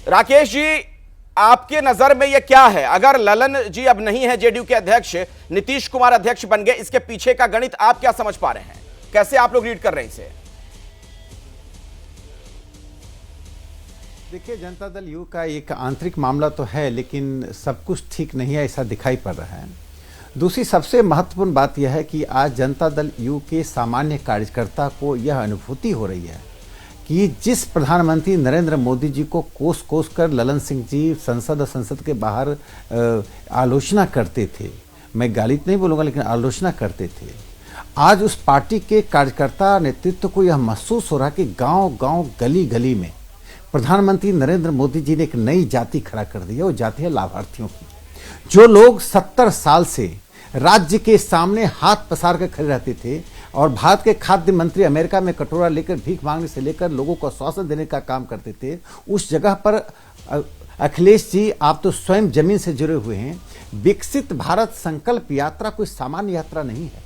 राकेश जी, आपके नजर में यह क्या है? अगर ललन जी अब नहीं है जेडीयू के अध्यक्ष, नीतीश कुमार अध्यक्ष बन गए, इसके पीछे का गणित आप क्या समझ पा रहे हैं? कैसे आप लोग रीड कर रहे हैं इसे? देखिए, जनता दल यू का एक आंतरिक मामला तो है, लेकिन सब कुछ ठीक नहीं है ऐसा दिखाई पड़ रहा है। दूसरी सबसे महत्वपूर्ण बात यह है कि आज जनता दल यू के सामान्य कार्यकर्ता को यह अनुभूति हो रही है कि जिस प्रधानमंत्री नरेंद्र मोदी जी को कोस कोस कर ललन सिंह जी संसद और संसद के बाहर आलोचना करते थे, मैं गाली नहीं बोलूँगा लेकिन आलोचना करते थे, आज उस पार्टी के कार्यकर्ता नेतृत्व को यह महसूस हो रहा कि गांव गांव गली गली में प्रधानमंत्री नरेंद्र मोदी जी ने एक नई जाति खड़ा कर दी है। वो जाति है लाभार्थियों की। जो लोग 70 साल से राज्य के सामने हाथ पसार कर खड़े रहते थे और भारत के खाद्य मंत्री अमेरिका में कटोरा लेकर भीख मांगने से लेकर लोगों को आश्वासन देने का काम करते थे, उस जगह पर अखिलेश जी आप तो स्वयं जमीन से जुड़े हुए हैं। विकसित भारत संकल्प यात्रा कोई सामान्य यात्रा नहीं है।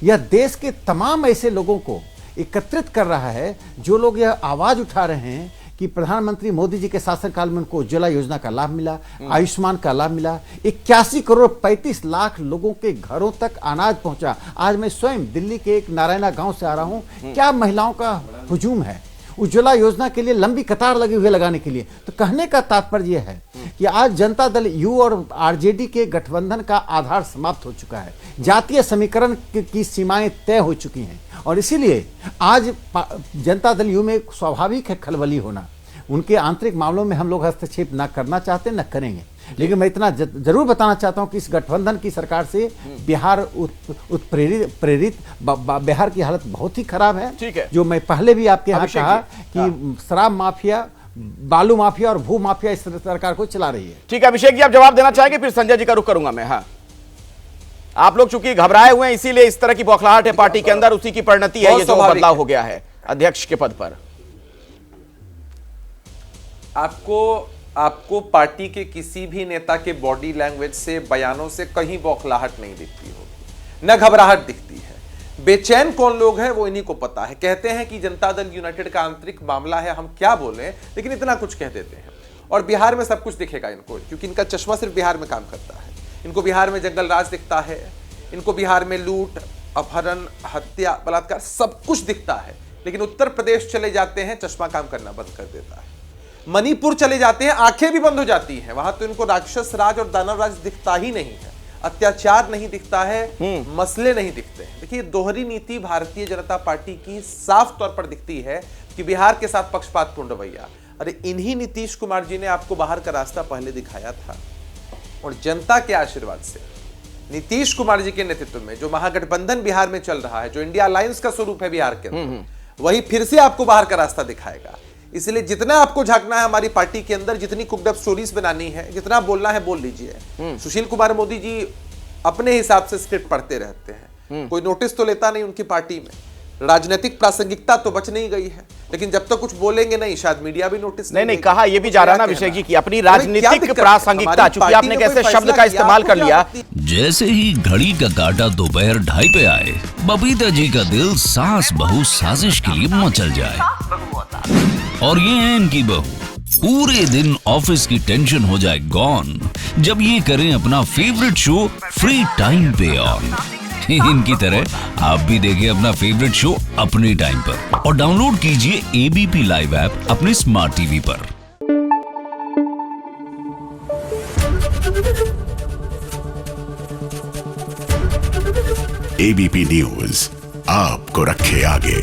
यह देश के तमाम ऐसे लोगों को एकत्रित कर रहा है जो लोग यह आवाज उठा रहे हैं कि प्रधानमंत्री मोदी जी के शासनकाल में उनको उज्ज्वला योजना का लाभ मिला, आयुष्मान का लाभ मिला, 81 करोड़ 35 लाख लोगों के घरों तक अनाज पहुंचा। आज मैं स्वयं दिल्ली के एक नारायणा गांव से आ रहा हूं, क्या महिलाओं का हुजूम है उज्ज्वला योजना के लिए, लंबी कतार लगी हुई लगाने के लिए। तो कहने का तात्पर्य यह है कि आज जनता दल यू और आरजेडी के गठबंधन का आधार समाप्त हो चुका है। जातीय समीकरण की सीमाएं तय हो चुकी हैं और इसीलिए आज जनता दल यू में स्वाभाविक है खलबली होना। उनके आंतरिक मामलों में हम लोग हस्तक्षेप ना करना चाहते, न करेंगे, लेकिन मैं इतना जरूर बताना चाहता हूं कि इस गठबंधन की सरकार से बिहार उत्प्रेरित बिहार की हालत बहुत ही खराब है। ठीक है। जो मैं पहले भी आपके यहाँ कहा कि शराब माफिया, बालू माफिया और भू माफिया इस सरकार को चला रही है। ठीक है अभिषेक जी, आप जवाब देना चाहेंगे, फिर संजय जी का रुख करूंगा मैं। हाँ, आप लोग चूंकि घबराए हुए हैं इसीलिए इस तरह की बौखलाहट है पार्टी के अंदर, उसी की परिणति है ये जो बदलाव हो गया है अध्यक्ष के पद पर। आपको पार्टी के किसी भी नेता के बॉडी लैंग्वेज से, बयानों से कहीं बौखलाहट नहीं दिखती होगी, न घबराहट दिखती है। बेचैन कौन लोग हैं वो इन्हीं को पता है। कहते हैं कि जनता दल यूनाइटेड का आंतरिक मामला है, हम क्या बोलें, लेकिन इतना कुछ कह देते हैं। और बिहार में सब कुछ दिखेगा इनको, क्योंकि इनका चश्मा सिर्फ बिहार में काम करता है। इनको बिहार में जंगल राज दिखता है, इनको बिहार में लूट, अपहरण, हत्या, बलात्कार सब कुछ दिखता है। लेकिन उत्तर प्रदेश चले जाते हैं, चश्मा काम करना बंद कर देता है। मणिपुर चले जाते हैं, आंखें भी बंद हो जाती हैं। वहां तो इनको राक्षस राज और दानव राज दिखता ही नहीं है, अत्याचार नहीं दिखता है, मसले नहीं दिखते हैं। देखिए, दोहरी नीति भारतीय जनता पार्टी की साफ तौर पर दिखती है कि बिहार के साथ पक्षपातपूर्ण रवैया। अरे इन्हीं नीतीश कुमार जी ने आपको बाहर का रास्ता पहले दिखाया था और जनता के आशीर्वाद से नीतीश कुमार जी के नेतृत्व में जो महागठबंधन बिहार में चल रहा है, जो इंडिया अलायंस का स्वरूप है बिहार के अंदर, वही फिर से आपको बाहर का रास्ता दिखाएगा। इसलिए जितना आपको झांकना है हमारी पार्टी के अंदर, जितनी कुकड अप स्टोरीज बनानी है, जितना बोलना है बोल लीजिए। सुशील कुमार मोदी जी अपने हिसाब से स्क्रिप्ट पढ़ते रहते हैं, कोई नोटिस तो लेता नहीं उनकी पार्टी में। राजनीतिक प्रासंगिकता तो बच नहीं गई है, लेकिन जब तक कुछ बोलेंगे नहीं, शायद मीडिया भी नोटिस नहीं कहा यह भी जा रहा ना अभिषेक जी की अपनी राजनीतिक प्रासंगिकता, चूंकि आपने कैसे शब्द का इस्तेमाल कर लिया। जैसे ही घड़ी का काटा दोपहर 2:30 पे आए, बबीता जी का दिल सास बहू साजिश के लिए मचल जाए। और ये है इनकी बहू, पूरे दिन ऑफिस की टेंशन हो जाए गॉन जब ये करें अपना फेवरेट शो फ्री टाइम पे ऑन। इनकी तरह आप भी देखिए अपना फेवरेट शो अपने टाइम पर और डाउनलोड कीजिए एबीपी लाइव ऐप अपने स्मार्ट टीवी पर। एबीपी न्यूज आपको रखे आगे।